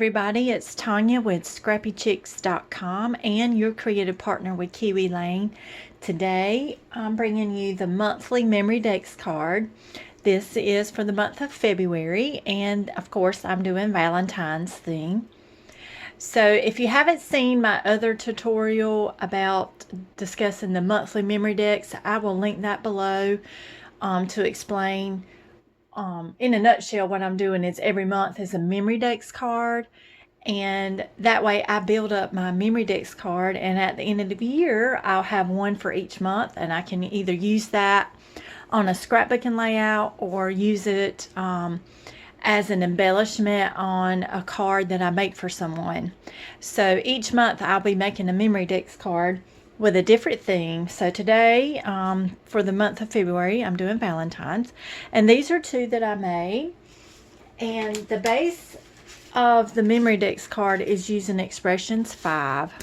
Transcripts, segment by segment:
everybody, it's Tanya with Scrappychics.com and your creative partner with Kiwi Lane. Today I'm bringing you the monthly Memory Dex card. This is for the month of February, and of course I'm doing Valentine's theme. So if you haven't seen my other tutorial about discussing the monthly Memory Dex, I will link that below to explain in a nutshell. What I'm doing is every month is a Memory Dex card, and that way I build up my Memory Dex card, and at the end of the year I'll have one for each month, and I can either use that on a scrapbooking layout or use it as an embellishment on a card that I make for someone. So each month I'll be making a Memory Dex card with a different theme. So today, for the month of February, I'm doing Valentine's. And these are two that I made. And the base of the Memory Dex card is using Expressions 5.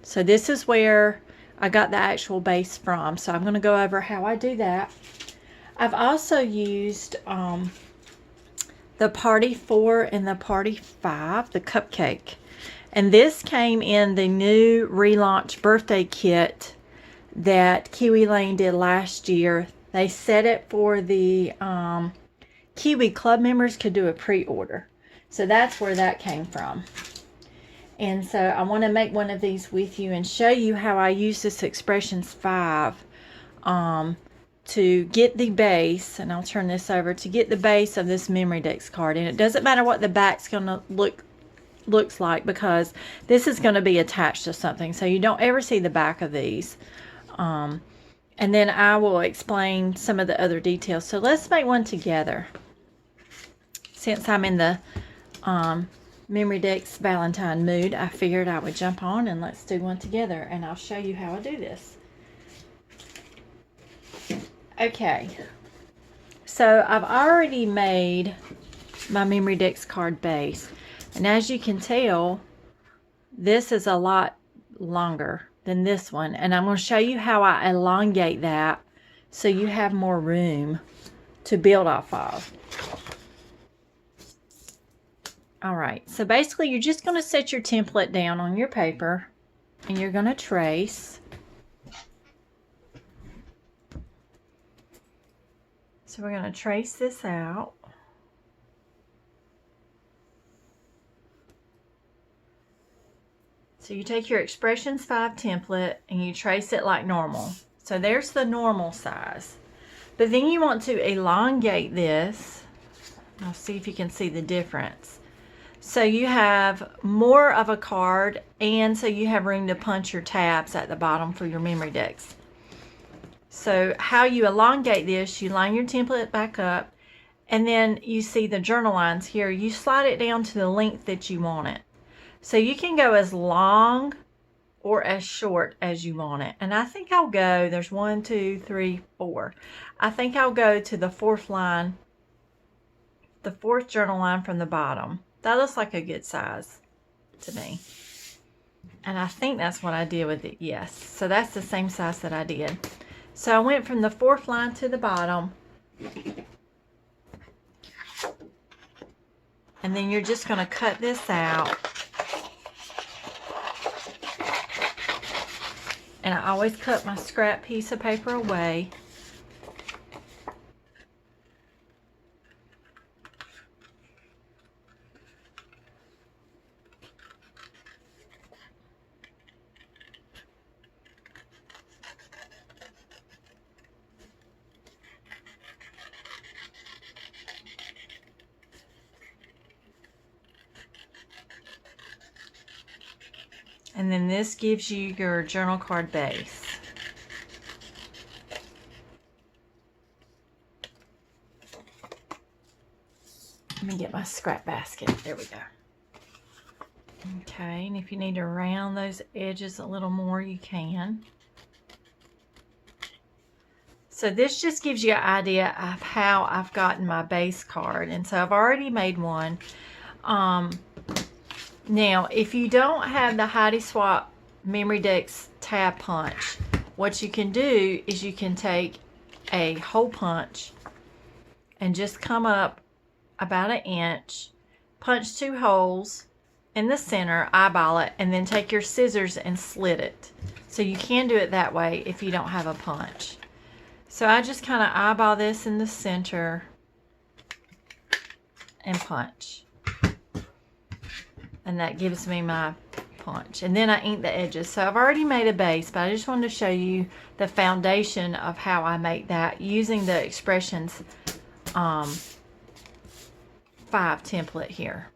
So this is where I got the actual base from. So I'm going to go over how I do that. I've also used the Party 4 and the Party 5, the Cupcake. And this came in the new relaunch birthday kit that Kiwi Lane did last year. They set it for the Kiwi Club members could do a pre-order. So that's where that came from. And so I want to make one of these with you and show you how I use this Expressions 5 to get the base. And I'll turn this over to get the base of this Memory Dex card. And it doesn't matter what the back's going to looks like, because this is going to be attached to something, so you don't ever see the back of these. And then I will explain some of the other details. So let's make one together. Since I'm in the Memory Dex Valentine mood, I figured I would jump on and let's do one together, and I'll show you how I do this. Okay, so I've already made my Memory Dex card base. And as you can tell, this is a lot longer than this one. And I'm going to show you how I elongate that so you have more room to build off of. Alright, so basically you're just going to set your template down on your paper and you're going to trace. So we're going to trace this out. So you take your Expressions 5 template and you trace it like normal. So there's the normal size. But then you want to elongate this. I'll see if you can see the difference. So you have more of a card, and so you have room to punch your tabs at the bottom for your Memory Dex. So how you elongate this, you line your template back up, and then you see the journal lines here. You slide it down to the length that you want it. So you can go as long or as short as you want it. And I think I'll go, there's 1, 2, 3, 4. I think I'll go to the fourth line, the fourth journal line from the bottom. That looks like a good size to me. And I think that's what I did with it, yes. So that's the same size that I did. So I went from the fourth line to the bottom. And then you're just going to cut this out. And I always cut my scrap piece of paper away. And then this gives you your journal card base. Let me get my scrap basket. There we go. Okay, and if you need to round those edges a little more, you can. So this just gives you an idea of how I've gotten my base card. And so I've already made one. Now, if you don't have the Heidi Swap Memory Dex tab punch, what you can do is you can take a hole punch and just come up about 1 inch, punch 2 holes, in the center, eyeball it, and then take your scissors and slit it. So you can do it that way if you don't have a punch. So I just kind of eyeball this in the center and punch. And that gives me my punch. And then I ink the edges. So I've already made a base, but I just wanted to show you the foundation of how I make that using the Expressions 5 template here.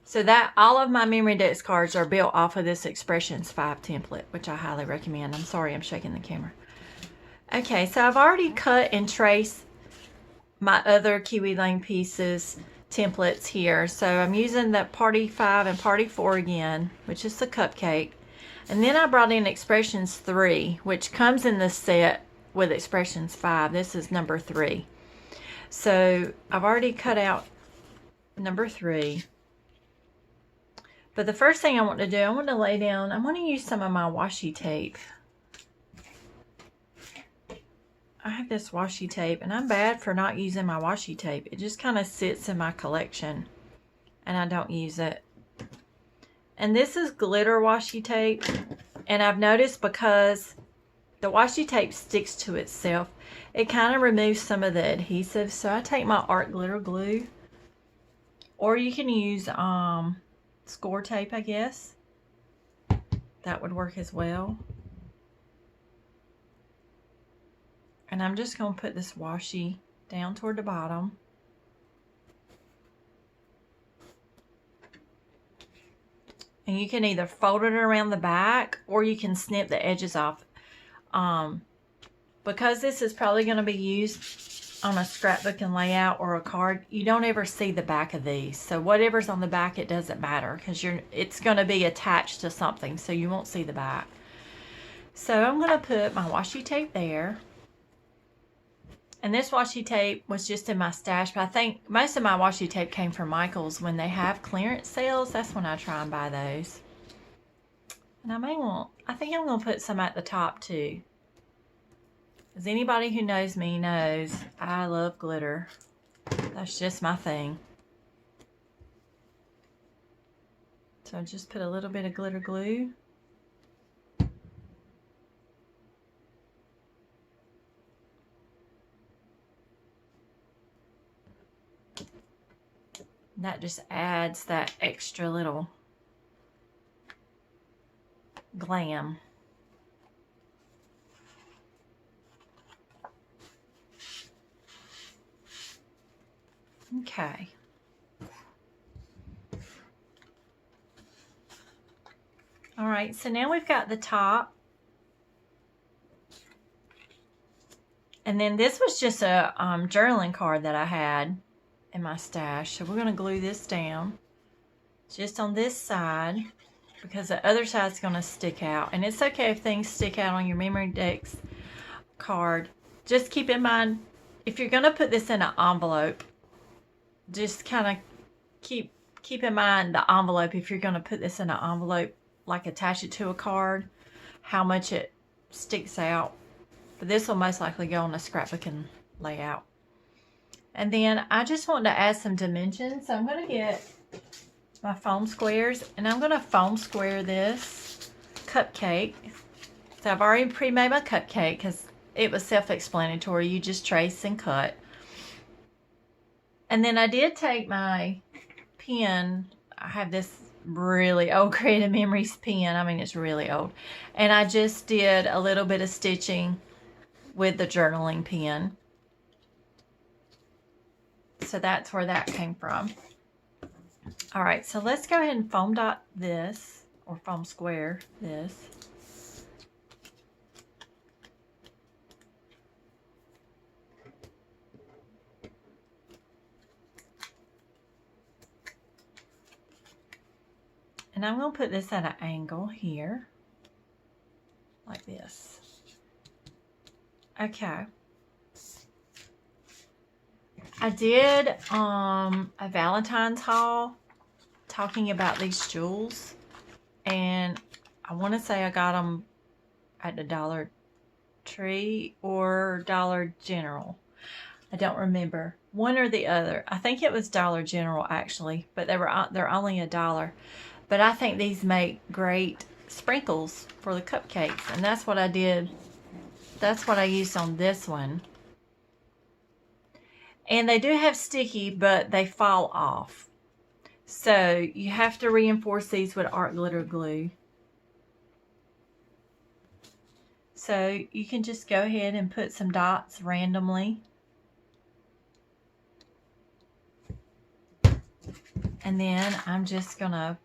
So that all of my Memory Dex cards are built off of this Expressions 5 template, which I highly recommend. I'm sorry I'm shaking the camera. Okay, so I've already cut and traced my other Kiwi Lane pieces templates here. So I'm using the Party 5 and Party 4 again, which is the Cupcake. And then I brought in Expressions 3, which comes in the set with Expressions 5. This is number 3. So I've already cut out number 3. But the first thing I want to do, I want to lay down, I want to use some of my washi tape. I have this washi tape, and I'm bad for not using my washi tape. It just kind of sits in my collection, and I don't use it. And this is glitter washi tape, and I've noticed because the washi tape sticks to itself, it kind of removes some of the adhesive. So I take my art glitter glue, or you can use score tape, I guess. That would work as well. And I'm just going to put this washi down toward the bottom. And you can either fold it around the back or you can snip the edges off. Because this is probably going to be used on a scrapbook and layout or a card, you don't ever see the back of these. So whatever's on the back, it doesn't matter because it's going to be attached to something, so you won't see the back. So I'm going to put my washi tape there. And this washi tape was just in my stash, but I think most of my washi tape came from Michael's when they have clearance sales. That's when I try and buy those. And I think I'm going to put some at the top too. As anybody who knows me knows, I love glitter. That's just my thing. So I just put a little bit of glitter glue. That just adds that extra little glam. Okay. All right, so now we've got the top. And then this was just a journaling card that I had in my stash. So we're going to glue this down just on this side because the other side's going to stick out. And it's okay if things stick out on your Memory Dex card. Just keep in mind, if you're going to put this in an envelope, just kind of keep in mind the envelope. If you're going to put this in an envelope, like attach it to a card, how much it sticks out. But this will most likely go on a scrapbook and layout. And then I just want to add some dimensions. So I'm going to get my foam squares and I'm going to foam square this cupcake. So I've already pre-made my cupcake because it was self-explanatory. You just trace and cut. And then I did take my pen. I have this really old Creative Memories pen. I mean, it's really old. And I just did a little bit of stitching with the journaling pen. So that's where that came from. All right, so let's go ahead and foam dot this, or foam square this. And I'm going to put this at an angle here, like this. Okay. I did a Valentine's haul talking about these jewels, and I want to say I got them at the Dollar Tree or Dollar General. I don't remember. one or the other. I think it was Dollar General actually, but they're only $1. But I think these make great sprinkles for the cupcakes, and that's what I did. That's what I used on this one. And they do have sticky, but they fall off. So you have to reinforce these with art glitter glue. So you can just go ahead and put some dots randomly. And then I'm just gonna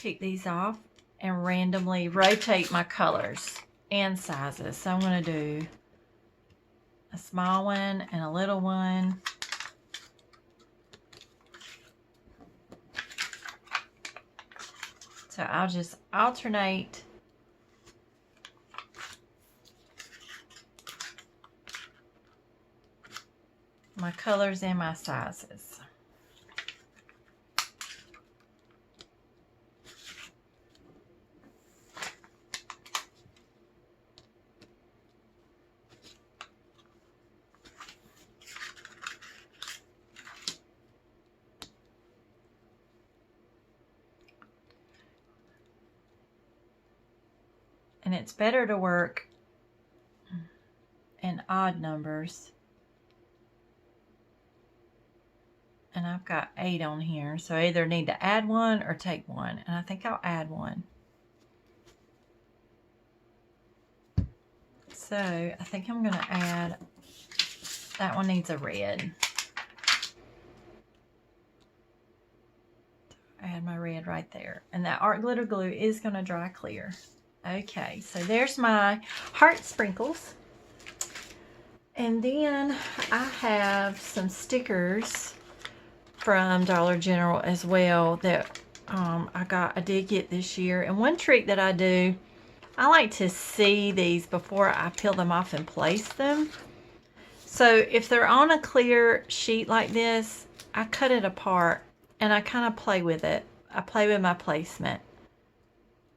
pick these off and randomly rotate my colors and sizes. So I'm gonna do a small one and a little one. So I'll just alternate my colors and my sizes. And it's better to work in odd numbers. And I've got 8 on here, so I either need to add one or take one. And I think I'll add one. So I think I'm going to add, that one needs a red. Add my red right there. And that art glitter glue is going to dry clear. Okay, so there's my heart sprinkles. And then I have some stickers from Dollar General as well that I did get this year. And one trick that I do, I like to see these before I peel them off and place them. So if they're on a clear sheet like this, I cut it apart and I kind of play with it. I play with my placement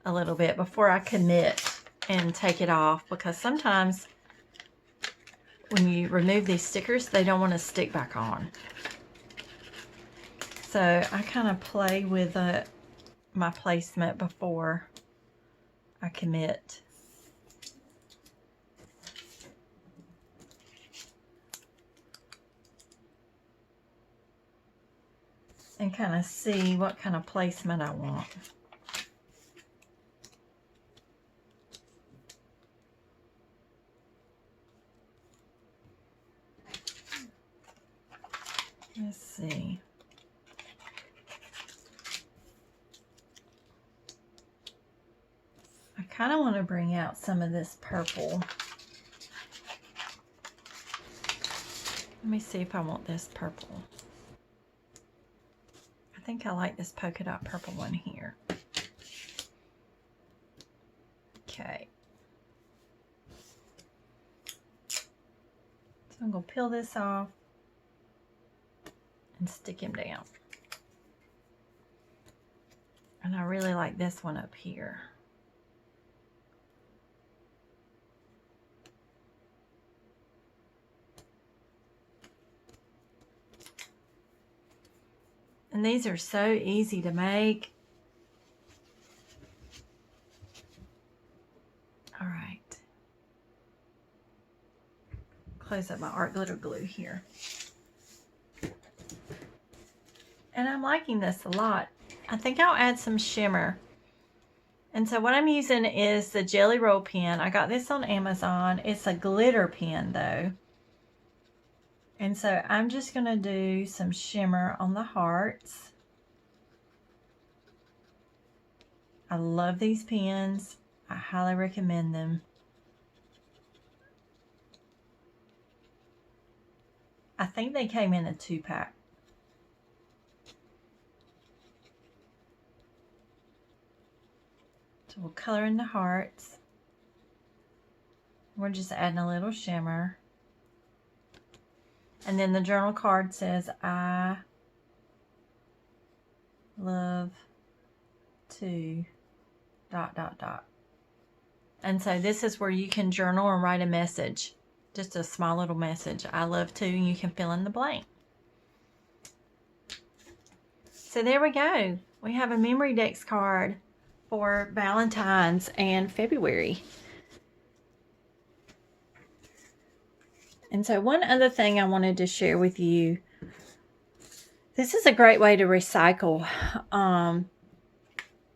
a little bit before I commit and take it off, because sometimes when you remove these stickers, they don't want to stick back on. So I kind of play with my placement before I commit. And kind of see what kind of placement I want. Let's see. I kind of want to bring out some of this purple. Let me see if I want this purple. I think I like this polka dot purple one here. Okay. So I'm going to peel this off and stick him down. And I really like this one up here. And these are so easy to make. All right. Close up my art glitter glue here. And I'm liking this a lot. I think I'll add some shimmer. And so what I'm using is the Jelly Roll pen. I got this on Amazon. It's a glitter pen though. And so I'm just going to do some shimmer on the hearts. I love these pens. I highly recommend them. I think they came in a 2-pack. So we'll color in the hearts. We're just adding a little shimmer. And then the journal card says, I love to ... And so this is where you can journal and write a message Just a small little message. I love to, and you can fill in the blank. So there we go. We have a Memory Dex card for Valentine's and February. And so one other thing I wanted to share with you. This is a great way to recycle.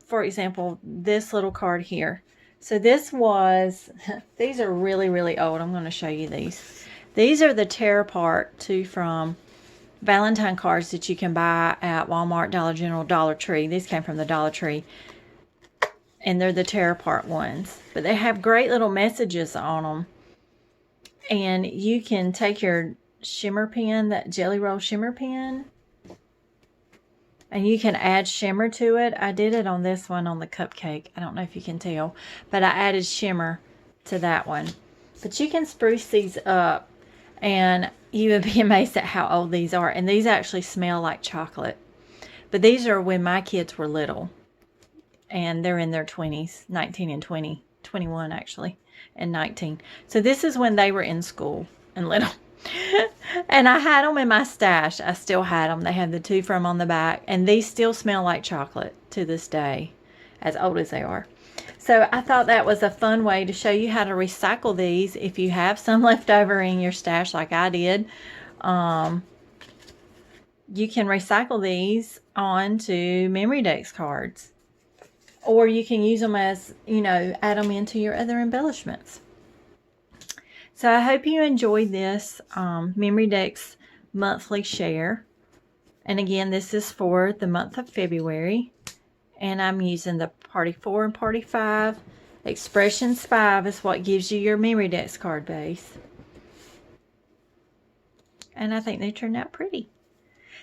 For example, this little card here. So this was, these are really, really old. I'm going to show you these. These are the tear apart from Valentine cards that you can buy at Walmart, Dollar General, Dollar Tree. These came from the Dollar Tree. And they're the tear apart ones. But they have great little messages on them. And you can take your shimmer pen, that Jelly Roll shimmer pen, and you can add shimmer to it. I did it on this one on the Cupcake. I don't know if you can tell, but I added shimmer to that one. But you can spruce these up, and you would be amazed at how old these are. And these actually smell like chocolate. But these are when my kids were little, and they're in their 20s, 19 and 20, 21 actually, and 19. So this is when they were in school and little. And I had them in my stash. I still had them. They have the two from on the back. And these still smell like chocolate to this day, as old as they are. So I thought that was a fun way to show you how to recycle these. If you have some left over in your stash like I did, you can recycle these onto Memory Dex cards. Or you can use them as, you know, add them into your other embellishments. So I hope you enjoyed this Memory Dex monthly share. And again, this is for the month of February. And I'm using the Party 4 and Party 5. Expressions 5 is what gives you your Memory Dex card base. And I think they turned out pretty.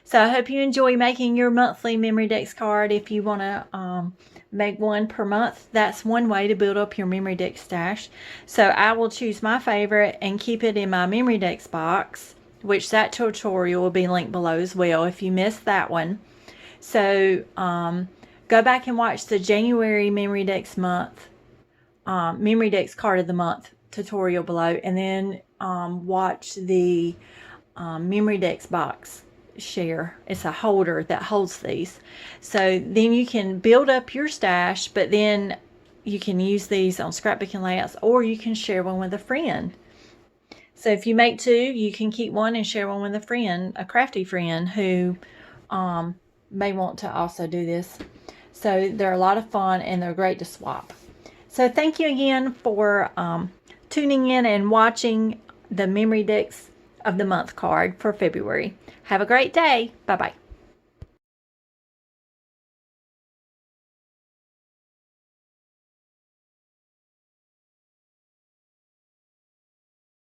So I hope you enjoy making your monthly Memory Dex card. If you want to make one per month, that's one way to build up your Memory Dex stash. So I will choose my favorite and keep it in my Memory Dex box, which that tutorial will be linked below as well if you missed that one. So go back and watch the January Memory Dex month, Memory Dex card of the month tutorial below, and then watch the Memory Dex box share. It's a holder that holds these. So then you can build up your stash, but then you can use these on scrapbooking layouts, or you can share one with a friend. So if you make two, you can keep one and share one with a friend, a crafty friend who may want to also do this. So they're a lot of fun and they're great to swap. So thank you again for tuning in and watching the Memory Dex of the Month card for February. Have a great day. Bye-bye.